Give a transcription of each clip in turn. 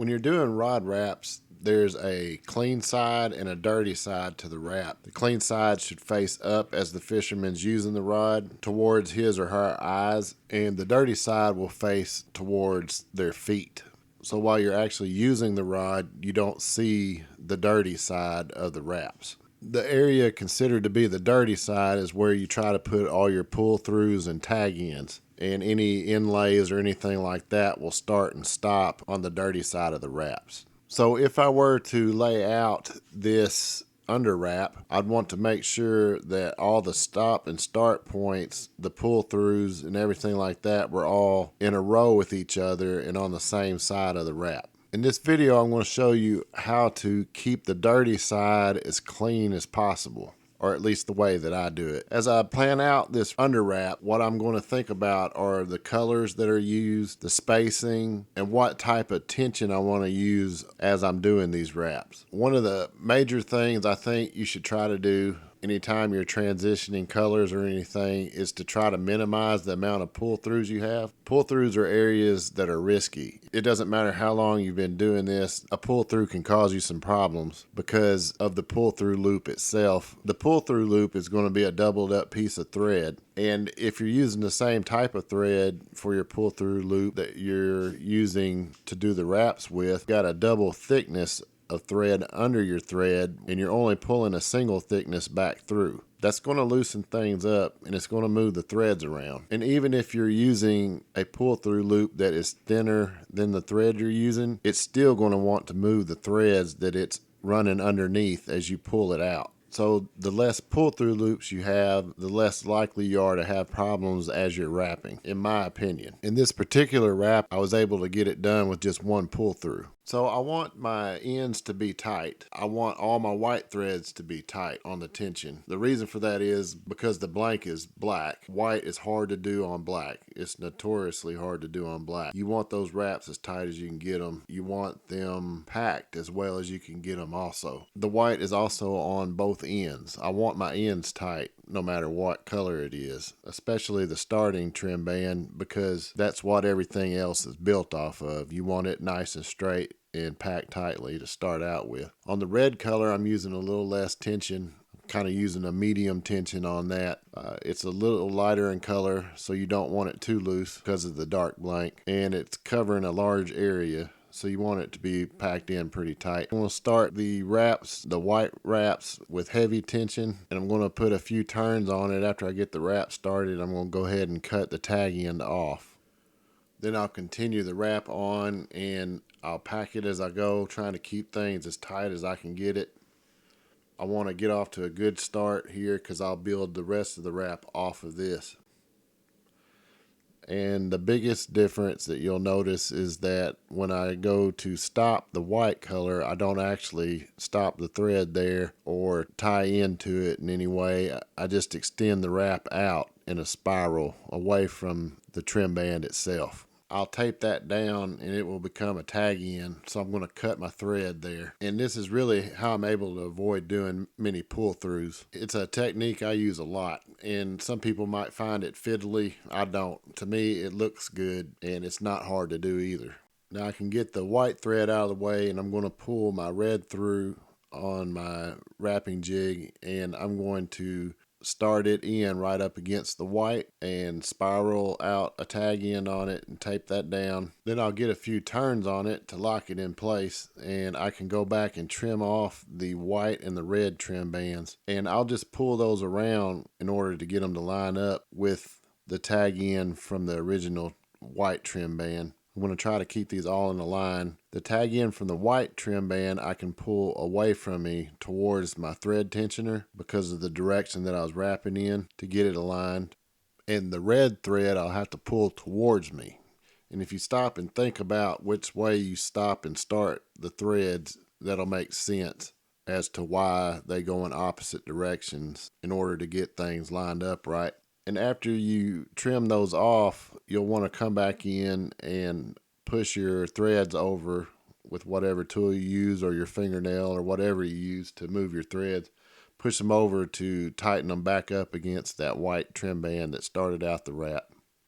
When you're doing rod wraps, there's a clean side and a dirty side to the wrap. The clean side should face up as the fisherman's using the rod towards his or her eyes, and the dirty side will face towards their feet. So while you're actually using the rod, you don't see the dirty side of the wraps. The area considered to be the dirty side is where you try to put all your pull-throughs and tag-ins. And any inlays or anything like that will start and stop on the dirty side of the wraps. So if I were to lay out this underwrap, I'd want to make sure that all the stop and start points, the pull-throughs and everything like that were all in a row with each other and on the same side of the wrap. In this video, I'm going to show you how to keep the dirty side as clean as possible, or at least the way that I do it. As I plan out this underwrap, what I'm going to think about are the colors that are used, the spacing, and what type of tension I want to use as I'm doing these wraps. One of the major things I think you should try to do anytime you're transitioning colors or anything is to try to minimize the amount of pull-throughs you have. Pull-throughs are areas that are risky. It doesn't matter how long you've been doing this, a pull-through can cause you some problems because of the pull-through loop itself. The pull-through loop is going to be a doubled up piece of thread. And if you're using the same type of thread for your pull-through loop that you're using to do the wraps with, got a double thickness of thread under your thread, and you're only pulling a single thickness back through. That's going to loosen things up, and it's going to move the threads around. And even if you're using a pull-through loop that is thinner than the thread you're using, it's still going to want to move the threads that it's running underneath as you pull it out. So the less pull-through loops you have, the less likely you are to have problems as you're wrapping, in my opinion. In this particular wrap, I was able to get it done with just one pull-through. So I want my ends to be tight. I want all my white threads to be tight on the tension. The reason for that is because the blank is black. White is hard to do on black. It's notoriously hard to do on black. You want those wraps as tight as you can get them. You want them packed as well as you can get them also. The white is also on both ends. I want my ends tight no matter what color it is, especially the starting trim band, because that's what everything else is built off of. You want it nice and straight and packed tightly to start out with. On the red color, I'm using a little less tension, kind of using a medium tension on that. It's a little lighter in color, so you don't want it too loose because of the dark blank, and it's covering a large area, so you want it to be packed in pretty tight. I'm going to start the wraps, the white wraps, with heavy tension, and I'm going to put a few turns on it. After I get the wrap started, I'm going to go ahead and cut the tag end off. Then I'll continue the wrap on, and I'll pack it as I go, trying to keep things as tight as I can get it. I want to get off to a good start here because I'll build the rest of the wrap off of this. And the biggest difference that you'll notice is that when I go to stop the white color, I don't actually stop the thread there or tie into it in any way. I just extend the wrap out in a spiral away from the trim band itself. I'll tape that down and it will become a tag end, so I'm going to cut my thread there. And this is really how I'm able to avoid doing many pull-throughs. It's a technique I use a lot, and some people might find it fiddly. I don't. To me, it looks good, and it's not hard to do either. Now I can get the white thread out of the way, and I'm going to pull my red through on my wrapping jig, and I'm going to start it in right up against the white and spiral out a tag end on it and tape that down. Then I'll get a few turns on it to lock it in place, and I can go back and trim off the white and the red trim bands, and I'll just pull those around in order to get them to line up with the tag end from the original white trim band. I'm going to try to keep these all in a line. The tag end from the white trim band I can pull away from me towards my thread tensioner because of the direction that I was wrapping in to get it aligned. And the red thread I'll have to pull towards me. And if you stop and think about which way you stop and start the threads, that'll make sense as to why they go in opposite directions in order to get things lined up right. And after you trim those off, you'll want to come back in and push your threads over with whatever tool you use, or your fingernail, or whatever you use to move your threads. Push them over to tighten them back up against that white trim band that started out the wrap.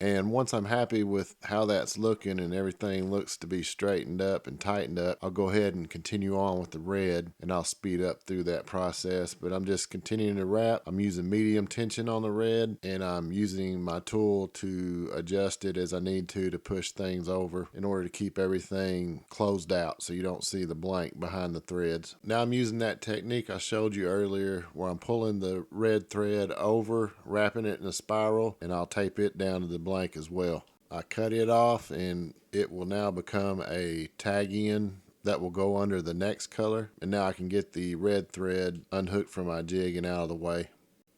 And once I'm happy with how that's looking and everything looks to be straightened up and tightened up, I'll go ahead and continue on with the red, and I'll speed up through that process. But I'm just continuing to wrap. I'm using medium tension on the red, and I'm using my tool to adjust it as I need to push things over in order to keep everything closed out so you don't see the blank behind the threads. Now I'm using that technique I showed you earlier where I'm pulling the red thread over, wrapping it in a spiral, and I'll tape it down to the blank as well. I cut it off and it will now become a tag end that will go under the next color, and now I can get the red thread unhooked from my jig and out of the way.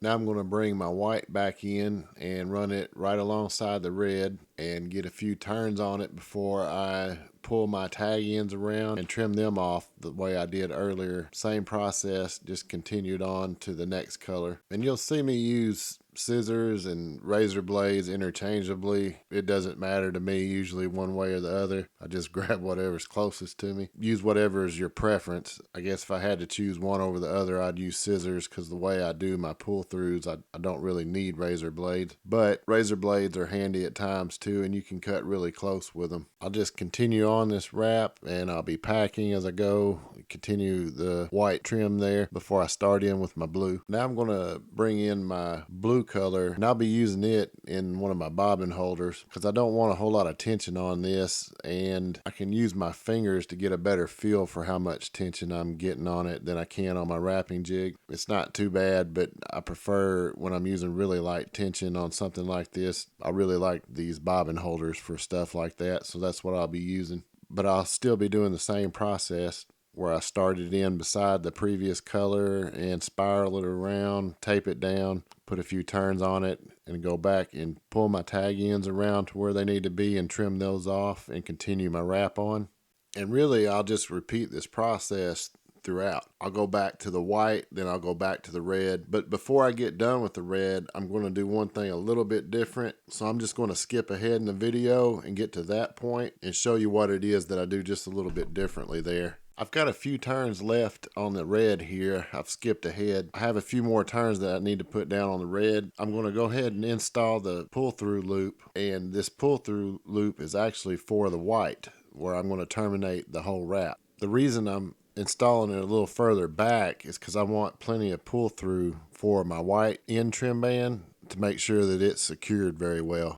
Now I'm going to bring my white back in and run it right alongside the red and get a few turns on it before I pull my tag ends around and trim them off the way I did earlier. Same process, just continued on to the next color. And you'll see me use scissors and razor blades interchangeably. It doesn't matter to me usually one way or the other. I just grab whatever's closest to me. Use whatever is your preference. I guess if I had to choose one over the other, I'd use scissors because the way I do my pull throughs, I don't really need razor blades. But razor blades are handy at times too, and you can cut really close with them. I'll just continue on this wrap and I'll be packing as I go. Continue the white trim there before I start in with my blue. Now I'm going to bring in my blue color, and I'll be using it in one of my bobbin holders because I don't want a whole lot of tension on this, and I can use my fingers to get a better feel for how much tension I'm getting on it than I can on my wrapping jig. It's not too bad, but I prefer when I'm using really light tension on something like this. I really like these bobbin holders for stuff like that, so that's what I'll be using. But I'll still be doing the same process where I started in beside the previous color and spiral it around, tape it down, put a few turns on it, and go back and pull my tag ends around to where they need to be and trim those off and continue my wrap on. And really, I'll just repeat this process throughout. I'll go back to the white, then I'll go back to the red. But before I get done with the red, I'm going to do one thing a little bit different. So I'm just going to skip ahead in the video and get to that point and show you what it is that I do just a little bit differently there. I've got a few turns left on the red here. I've skipped ahead. I have a few more turns that I need to put down on the red. I'm going to go ahead and install the pull-through loop, and this pull-through loop is actually for the white, where I'm going to terminate the whole wrap. The reason I'm installing it a little further back is because I want plenty of pull-through for my white end trim band to make sure that it's secured very well.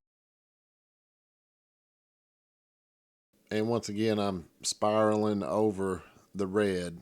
And once again, I'm spiraling over the red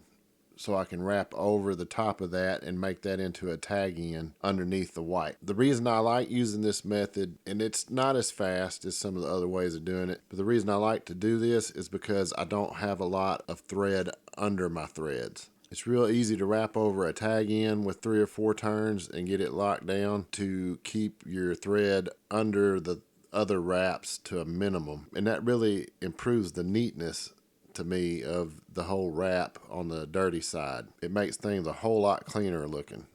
so I can wrap over the top of that and make that into a tag end underneath the white. The reason I like using this method, and it's not as fast as some of the other ways of doing it, but the reason I like to do this is because I don't have a lot of thread under my threads. It's real easy to wrap over a tag end with 3 or 4 turns and get it locked down to keep your thread under the other wraps to a minimum, and that really improves the neatness to me of the whole wrap on the dirty side. It makes things a whole lot cleaner looking.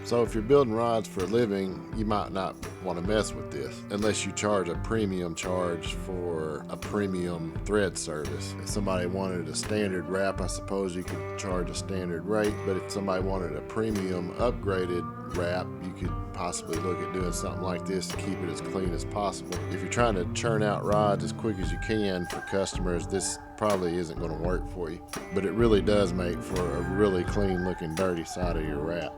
So if you're building rods for a living, you might not want to mess with this unless you charge a premium charge for a premium thread service. If somebody wanted a standard wrap, I suppose you could charge a standard rate, but if somebody wanted a premium upgraded wrap, you could possibly look at doing something like this to keep it as clean as possible. If you're trying to churn out rods as quick as you can for customers, this probably isn't going to work for you, but it really does make for a really clean looking dirty side of your wrap.